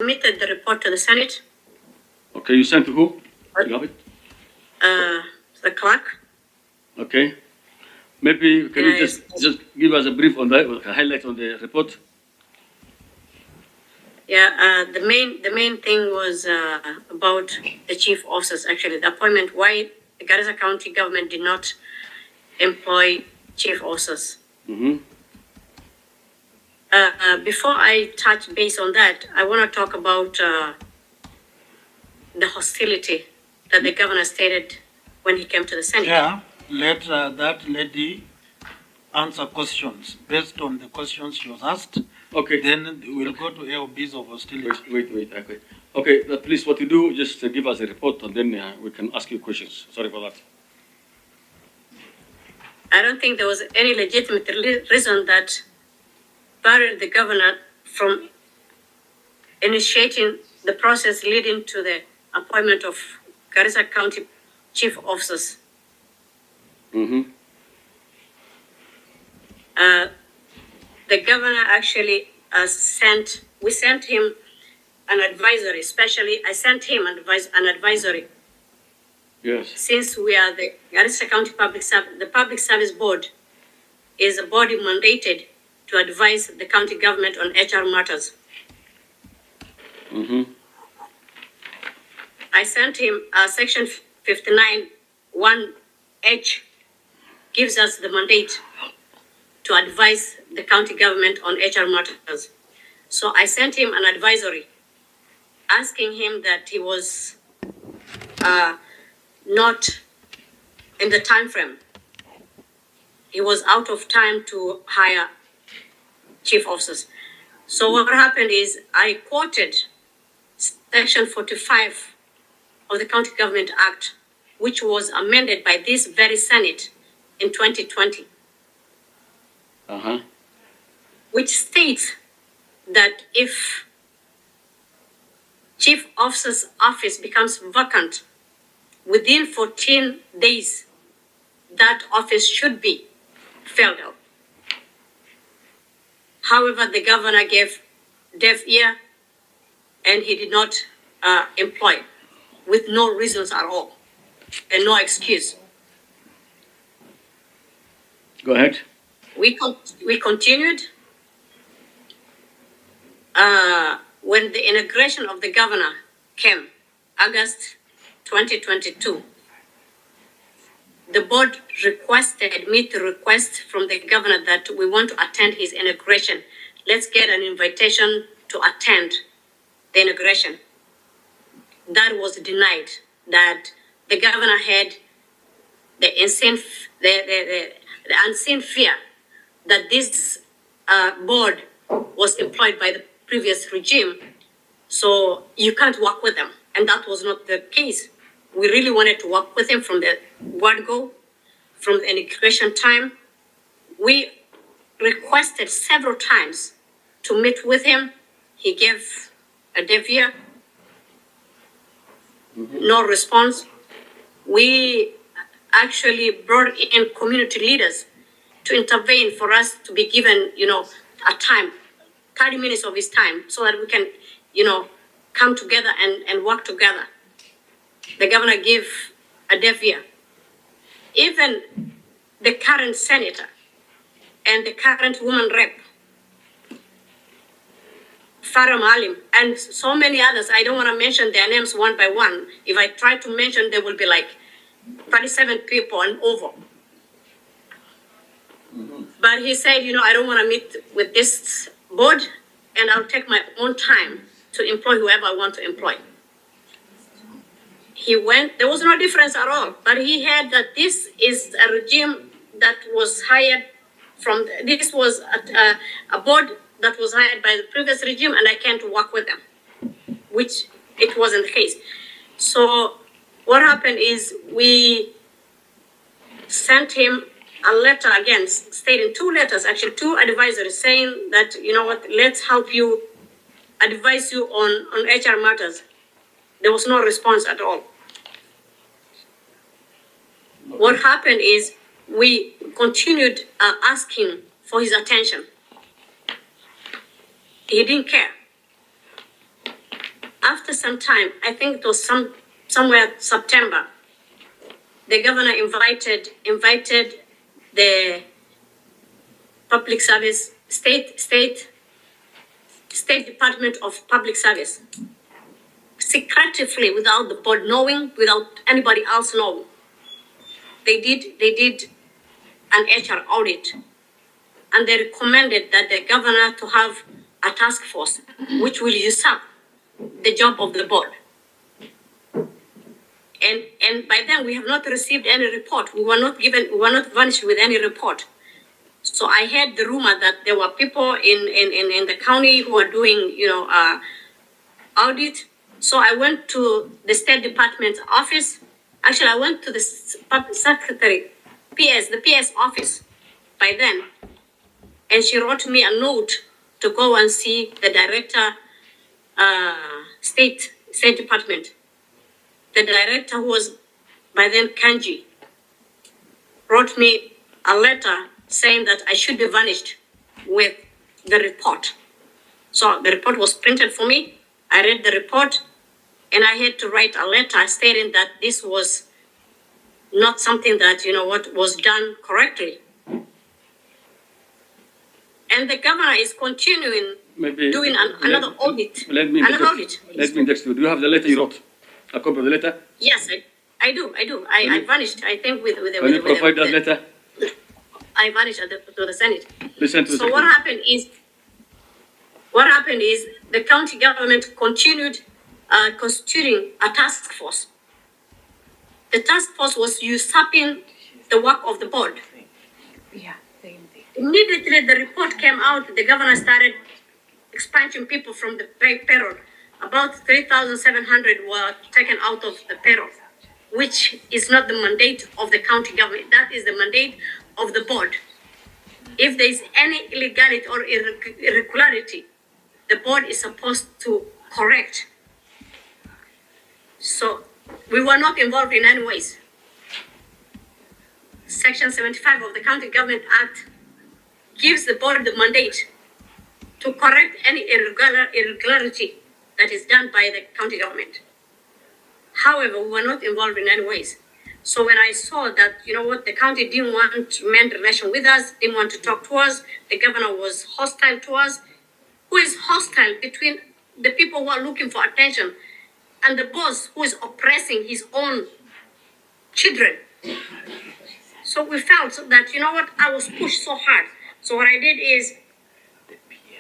submitted the report to the Senate. Okay, you sent to who? You have it? The clerk. Okay. Maybe can you just give us a brief on that, a highlight on the report? Yeah, the main thing was about the chief officers, actually, the appointment, why the Garissa County government did not employ chief officers. Mm-hmm. Before I touch base on that, I want to talk about the hostility that the governor stated when he came to the Senate. Yeah, let that lady answer questions based on the questions she was asked. Okay. Then we'll go to AOBs of hostility. Wait. Okay, please, what you do, just give us a report and then we can ask you questions. Sorry for that. I don't think there was any legitimate reason that barred the governor from initiating the process leading to the appointment of Garissa County chief officers. Mm-hmm. The governor actually we sent him an advisory, especially I sent him an advisory. Yes. Since we are the Garissa County the Public Service Board is a body mandated to advise the county government on HR matters. Mm-hmm. I sent him section 59(1)(h) gives us the mandate to advise the county government on HR matters. So I sent him an advisory asking him that he was not in the time frame. He was out of time to hire chief officers. So what happened is I quoted section 45 of the County Government Act, which was amended by this very Senate in 2020. Uh-huh. Which states that if chief officer's office becomes vacant within 14 days, that office should be filled out. However, the governor gave deaf ear and he did not employ with no reasons at all and no excuse. Go ahead. We continued. When the inauguration of the governor came, August 2022, the board requested me to request from the governor that we want to attend his inauguration. Let's get an invitation to attend the inauguration. That was denied. That the governor had the unseen fear that this board was employed by the previous regime, so you can't work with them. And that was not the case. We really wanted to work with him from the word go, from the inauguration time. We requested several times to meet with him. He gave a deaf ear, no response. We actually brought in community leaders to intervene for us to be given, a time, 30 minutes of his time, so that we can, come together and work together. The governor gave a deaf ear. Even the current senator and the current woman rep, Farah Malim, and so many others, I don't want to mention their names one by one. If I try to mention, there will be like 37 people and over. Mm-hmm. But he said, I don't want to meet with this board, and I'll take my own time to employ whoever I want to employ. He went, there was no difference at all, but he had that this is a regime that was hired this was a board that was hired by the previous regime, and I can't work with them, which it wasn't the case. So what happened is we sent him a letter again, stating 2 letters, actually 2 advisories, saying that, let's help you, advise you on HR matters. There was no response at all. Okay. What happened is we continued asking for his attention. He didn't care. after some time, I think it was somewhere September, the governor invited the public service, state Department of Public Service, secretively, without the board knowing, without anybody else knowing. They did an HR audit, and they recommended that the governor to have a task force which will usurp the job of the board. And by then we have not received any report. We were not furnished with any report. So I heard the rumor that there were people in the county who are doing, audit. So I went to the State Department's office. Actually, I went to the secretary, the PS office by then. And she wrote me a note to go and see the director, State Department. The director, who was by then Kanji, wrote me a letter saying that I should be vanished with the report. So the report was printed for me. I read the report, and I had to write a letter stating that this was not something that, was done correctly. And the governor is continuing doing another audit. Let me index you. Do you have the letter you wrote? A copy of the letter? Yes, I do. I vanished, I think, with the... Can you provide that letter? I vanished to the Senate. Listen to so what happened is the county government continued constituting a task force. The task force was usurping the work of the board. Yeah. Immediately the report came out, the governor started expunging people from the payroll. About 3,700 were taken out of the payroll, which is not the mandate of the county government. That is the mandate of the board. If there is any illegality or irregularity, the board is supposed to correct. So we were not involved in any ways. Section 75 of the County Government Act gives the board the mandate to correct any irregularity that is done by the county government. However, we were not involved in any ways. So when I saw that, the county didn't want to mend relation with us, didn't want to talk to us, the governor was hostile to us. Who is hostile between the people who are looking for attention and the boss who is oppressing his own children? So we felt that, I was pushed so hard. So what I did is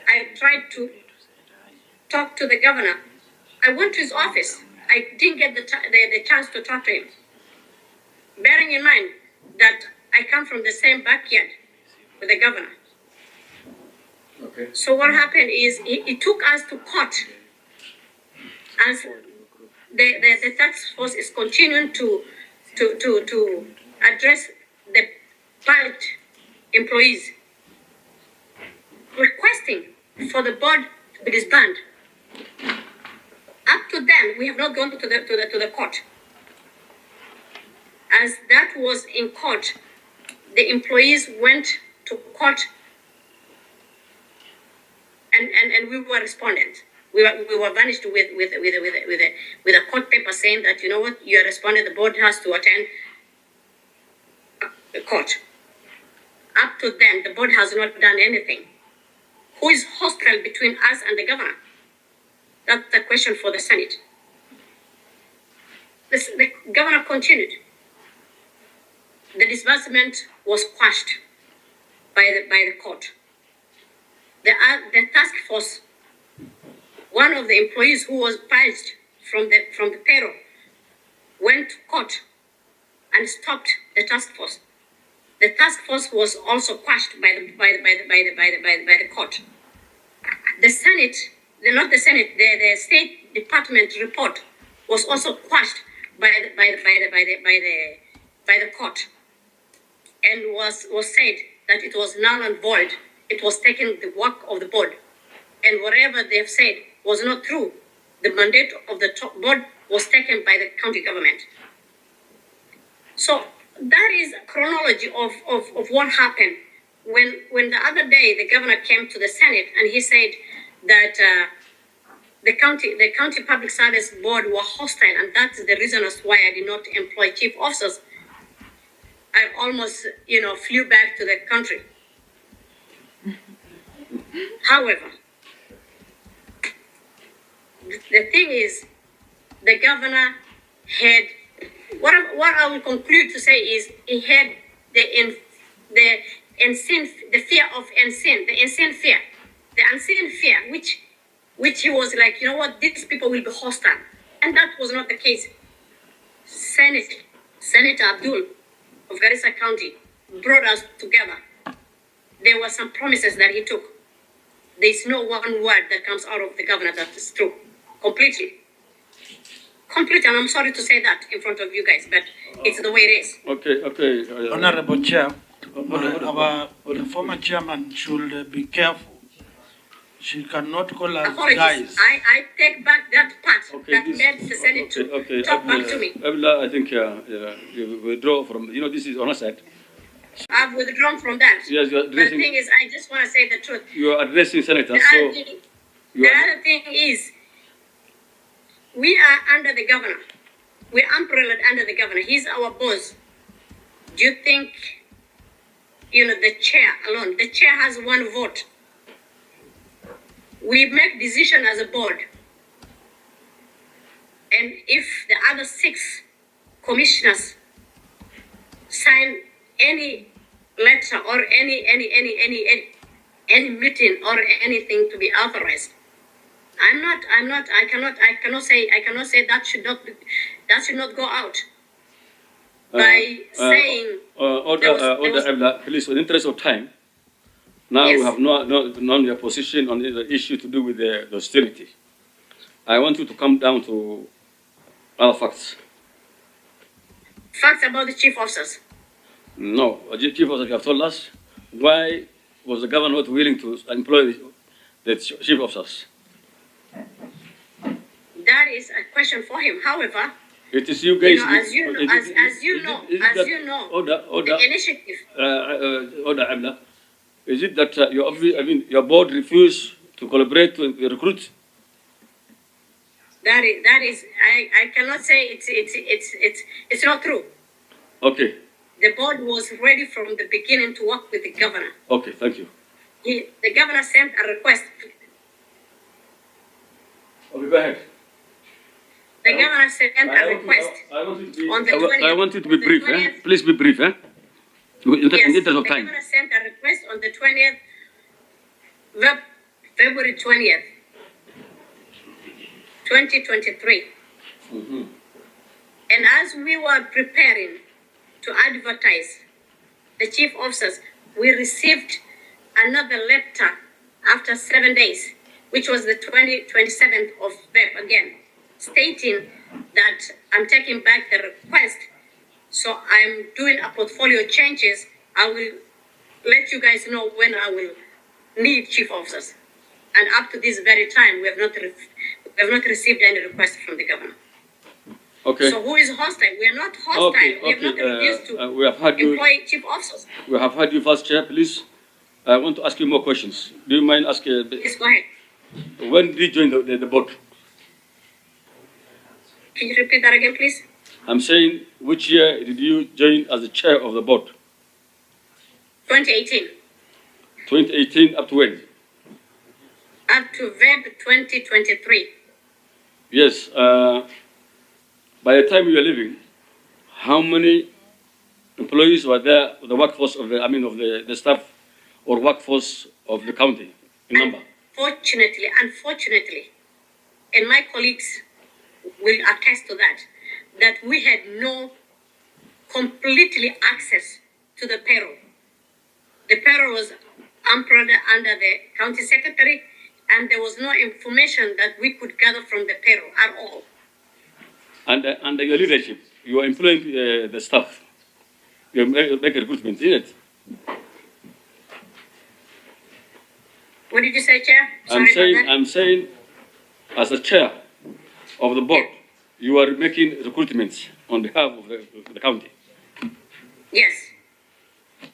I tried to talk to the governor. I went to his office. I didn't get the chance to talk to him. Bearing in mind that I come from the same backyard with the governor. Okay. So what happened is he took us to court. As the task force is continuing to address the private employees, requesting for the board to be disbanded. Up to then, we have not gone to the court. As that was in court, the employees went to court, and we were respondent. We were vanished with a court paper saying that, you are respondent. The board has to attend the court. Up to then, the board has not done anything. Who is hostile between us and the governor? That's the question for the Senate. The governor continued. The disbursement was quashed by the court. The task force, one of the employees who was purged from the payroll, went to court and stopped the task force. The task force was also quashed by the court. The Senate, the State Department report was also quashed by the court, and was said that it was null and void. It was taking the work of the board, and whatever they've said was not true. The mandate of the board was taken by the county government. So that is a chronology of what happened. When the other day the governor came to the Senate and he said that the county public service board were hostile, and that's the reason as why I did not employ chief officers. I almost, flew back to the country. However, the thing is, the governor had, what I will conclude to say is, he had the fear of the unseen fear, which he was like, you know what, these people will be hostile. And that was not the case. Senator Abdul of Garissa County brought us together. There were some promises that he took. There's no one word that comes out of the governor that is true. Completely, and I'm sorry to say that in front of you guys, but it's the way it is. Okay. Honorable Chair, the former chairman should be careful. She cannot call us Apologies. guys. I take back that part that made the Senate talk back to me. I think you withdraw from, this is on our side. I've withdrawn from that. Yes, you're addressing. But the thing is, I just want to say the truth. You are addressing senators. The other thing is, we are under the governor. We're umbrellaed under the governor. He's our boss. Do you think, the chair alone, the chair has one vote. We make decision as a board. And if the other 6 commissioners sign any letter or any meeting or anything to be authorized, I cannot say that should not go out by saying. Order, please, in the interest of time. Now Yes. we have known your position on the issue to do with the hostility. I want you to come down to other facts. Facts about the chief officers. No, chief officer, you have told us why was the governor not willing to employ the chief officers? That is a question for him. However, It is you guys. as you know, Order, the initiative. Order, Abla. Is it that your board refused to collaborate to recruit? That is. I cannot say it's not true. Okay. The board was ready from the beginning to work with the governor. Okay, thank you. The governor sent a request. Okay, go ahead. The governor sent a request on the 20th. I want you to be brief, Please be brief, In the interest of the time. governor sent a request on the 20th, February 20th, 2023. Mm-hmm. And as we were preparing to advertise the chief officers, we received another letter after 7 days, which was the 27th of Feb again, stating that I'm taking back the request. So I'm doing a portfolio changes. I will let you guys know when I will need chief officers. And up to this very time, we have not received any request from the governor. Okay. So who is hostile? We are not hostile. Okay. We have not refused to we have had you. employ chief officers. We have had you first, Chair. Please, I want to ask you more questions. Do you mind asking? Yes, go ahead. When did you join the board? Can you repeat that again, please? I'm saying, which year did you join as the chair of the board? 2018. 2018 up to when? Up to Feb 2023. Yes. By the time you were leaving, how many employees were there? The workforce of the staff or workforce of the county in number? Unfortunately, and my colleagues will attest to that we had no completely access to the payroll. The payroll was under the county secretary, and there was no information that we could gather from the payroll at all. Under your leadership, you are employing the staff. You make recruitment, isn't it? What did you say, Chair? I'm saying, as a chair of the board, you are making recruitments on behalf of the county. Yes.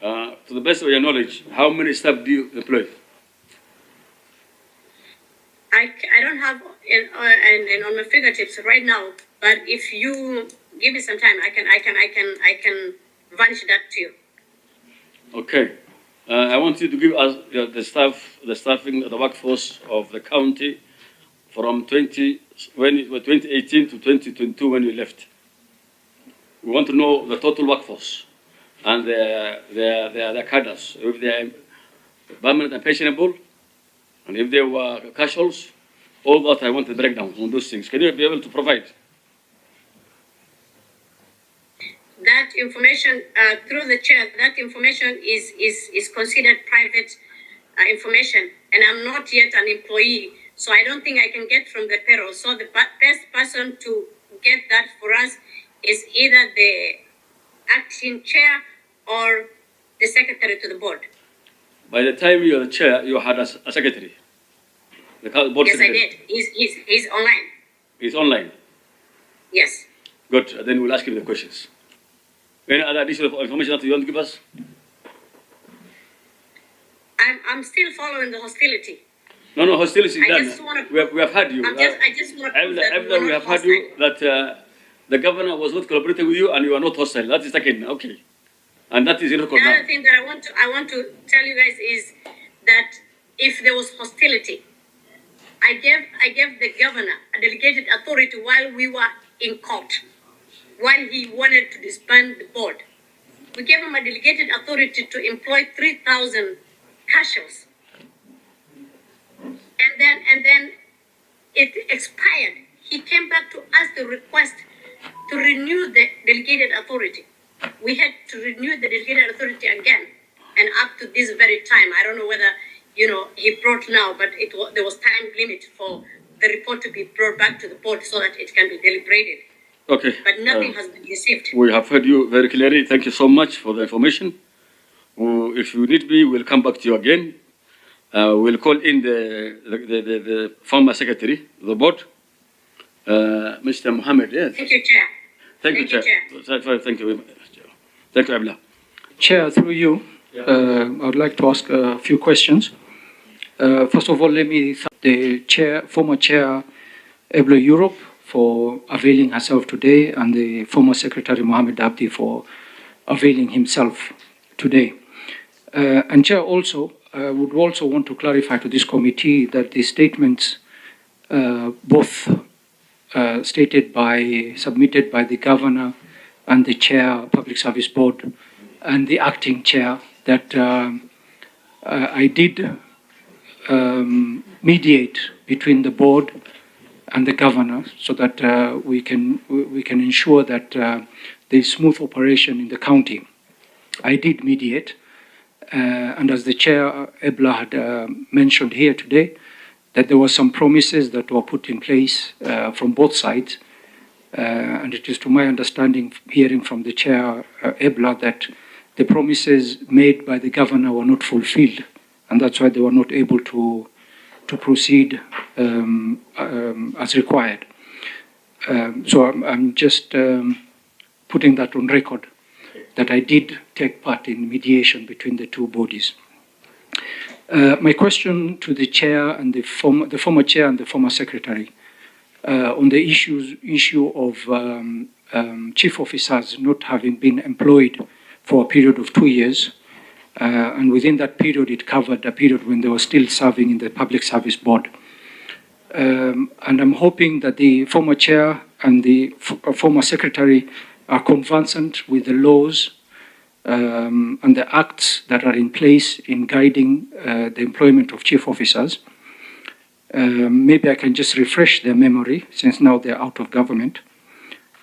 To the best of your knowledge, how many staff do you employ? I don't have and on my fingertips right now, but if you give me some time, I can vanish that to you. Okay. I want you to give us the staffing, the workforce of the county from 2018 to 2022 when you left. We want to know the total workforce and their cadres, if they are permanent and pensionable, and if they were casuals. All that I want to break down on those things. Can you be able to provide? That information through the chair. That information is considered private information, and I'm not yet an employee, so I don't think I can get from the payroll. So the best person to get that for us is either the acting chair or the secretary to the board. By the time you were the chair, you had a secretary. The board yes, secretary. I did. He's online. He's online. Yes. Good. Then we'll ask him the questions. Any other additional information that you want to give us? I'm still following the hostility. No, hostility is done. Just wanna, we have had you. I just want to prove that we have had you that the governor was not collaborating with you and you are not hostile. That is second. Okay. And that is in record now. The other thing that I want to tell you guys is that if there was hostility, I gave the governor a delegated authority while we were in court, while he wanted to disband the board. We gave him a delegated authority to employ 3,000 casuals. And then it expired. He came back to us to request to renew the delegated authority. We had to renew the delegated authority again. And up to this very time, I don't know whether, he brought now, but there was time limit for the report to be brought back to the board so that it can be deliberated. Okay. But nothing has been received. We have heard you very clearly. Thank you so much for the information. If you need me, we'll come back to you again. We'll call in the former secretary of the board, Mr. Mohammed. Yes. Thank you, Chair. Thank you, Chair. Thank you very much. Thank you, Abla. Chair, through you, I would like to ask a few questions. First of all, let me thank the former chair, Ebla Europe, for availing herself today, and the former secretary, Mohammed Abdi, for availing himself today. And Chair, also, I would also want to clarify to this committee that the statements, both submitted by the governor and the chair, Public Service Board, and the acting chair, that I did mediate between the board and the governor so that we can ensure that there is smooth operation in the county. I did mediate, and as the chair, Ebla, had mentioned here today, that there were some promises that were put in place from both sides, and it is to my understanding, hearing from the chair, Ebla, that the promises made by the governor were not fulfilled, and that's why they were not able to proceed as required. So I'm just putting that on record, that I did take part in mediation between the two bodies. My question to the chair and the former chair and the former secretary on the issue of chief officers not having been employed for a period of 2 years, and within that period it covered a period when they were still serving in the Public Service Board. And I'm hoping that the former chair and the former secretary are conversant with the laws and the acts that are in place in guiding the employment of chief officers. Maybe I can just refresh their memory, since now they're out of government.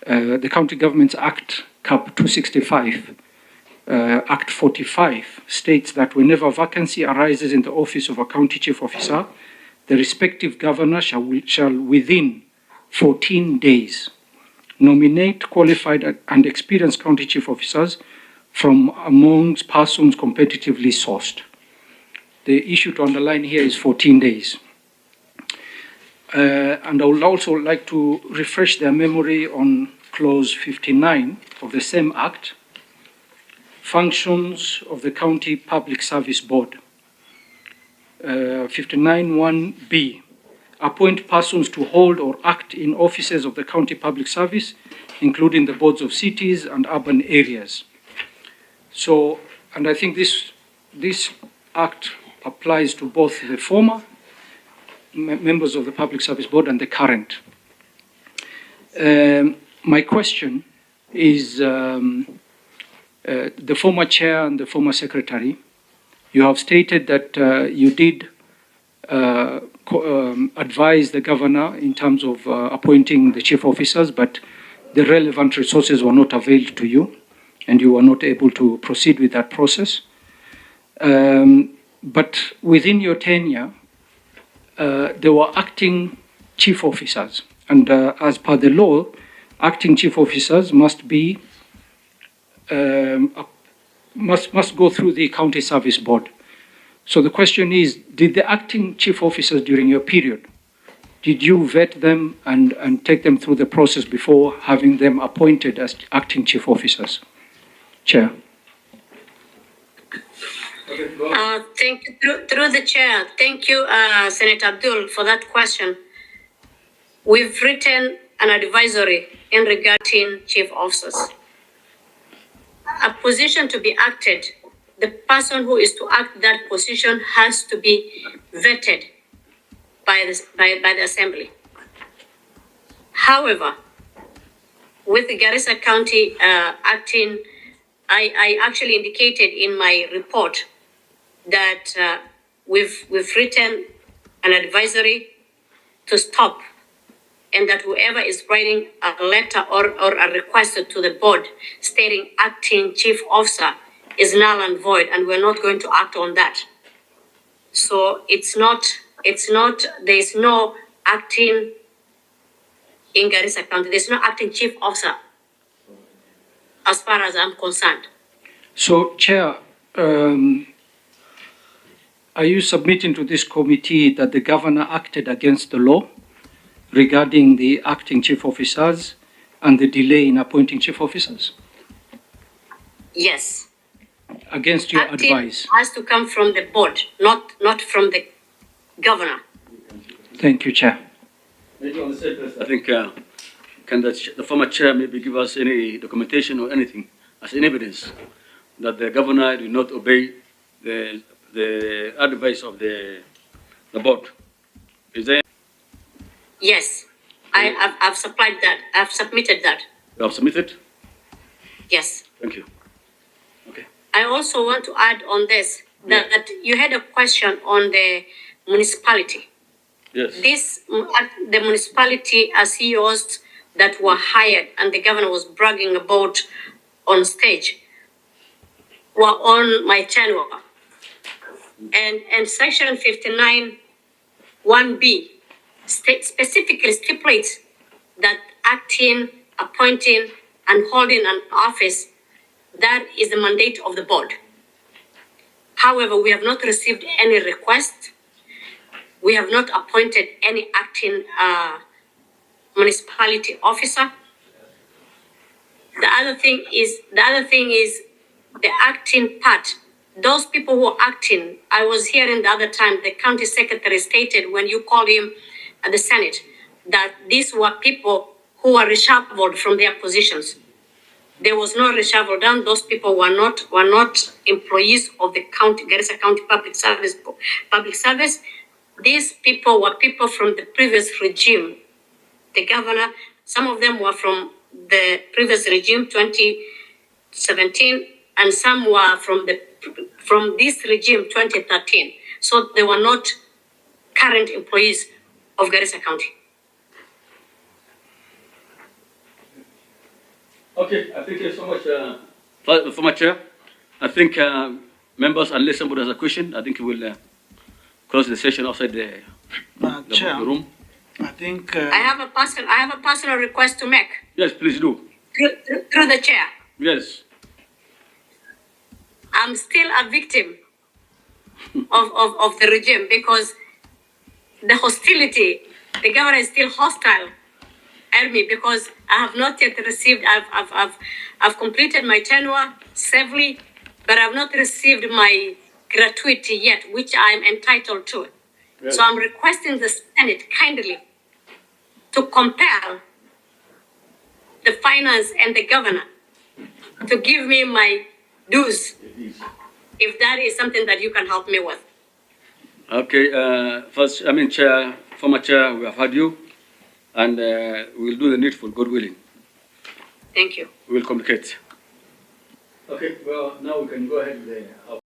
The County Governments Act, Cap 265, Act 45, states that whenever a vacancy arises in the office of a county chief officer, the respective governor shall within 14 days nominate qualified and experienced county chief officers from amongst persons competitively sourced. The issue to underline here is 14 days. And I would also like to refresh their memory on clause 59 of the same act, functions of the County Public Service Board. 59(1)(b). appoint persons to hold or act in offices of the county public service, including the boards of cities and urban areas. So, and I think this act applies to both the former members of the Public Service Board and the current. My question is the former chair and the former secretary, you have stated that you did advise the governor in terms of appointing the chief officers, but the relevant resources were not availed to you and you were not able to proceed with that process. But within your tenure, there were acting chief officers, and as per the law, acting chief officers must be must go through the county service board. So the question is, did the acting chief officers during your period, did you vet them and take them through the process before having them appointed as acting chief officers? Chair. Thank you, through the chair. Thank you, Senator Abdul, for that question. We've written an advisory in regarding chief officers. A position to be acted, the person who is to act that position has to be vetted by the assembly. However, with the Garissa County acting, I actually indicated in my report that we've written an advisory to stop, and that whoever is writing a letter or a request to the board stating acting chief officer is null and void, and we're not going to act on that. So there is no acting in Garissa County. There's no acting chief officer as far as I'm concerned. So, Chair, are you submitting to this committee that the governor acted against the law regarding the acting chief officers and the delay in appointing chief officers? Yes. Against your acting advice? Has to come from the board, not from the governor. Thank you, Chair. I think can the former chair maybe give us any documentation or anything as an evidence that the governor did not obey the advice of the board? Is there? Yes, I've supplied that. I've submitted that. You have submitted? Yes. Thank you. Okay. I also want to add on this that you had a question on the municipality. Yes. The municipality CEOs that were hired and the governor was bragging about on stage were on my tenure. And section 59 1B specifically stipulates that acting, appointing, and holding an office, that is the mandate of the board. However, we have not received any request. We have not appointed any acting municipality officer. The other thing is the acting part. Those people who are acting, I was hearing the other time, the county secretary stated when you called him at the Senate that these were people who were reshuffled from their positions. There was no reshuffle done. Those people were not employees of the county, Garissa County Public Service. These people were people from the previous regime. The governor, some of them were from the previous regime, 2017, and some were from this regime, 2013. So they were not current employees of Garissa County. Okay, I thank you so much, former chair. I think members, unless somebody has a question, I think we will close the session outside the Chair, room. I think I have a personal request to make. Yes, please do. Through the chair. Yes. I'm still a victim of the regime because the hostility, the governor is still hostile at me because I have not yet received, I've completed my tenure safely, but I've not received my gratuity yet, which I'm entitled to. Yes. So I'm requesting the Senate kindly to compel the finance and the governor to give me my dues, if that is something that you can help me with. Okay, first, Chair, former Chair, we have had you, and we'll do the needful, God willing. Thank you. We'll communicate. Okay, well, now we can go ahead with our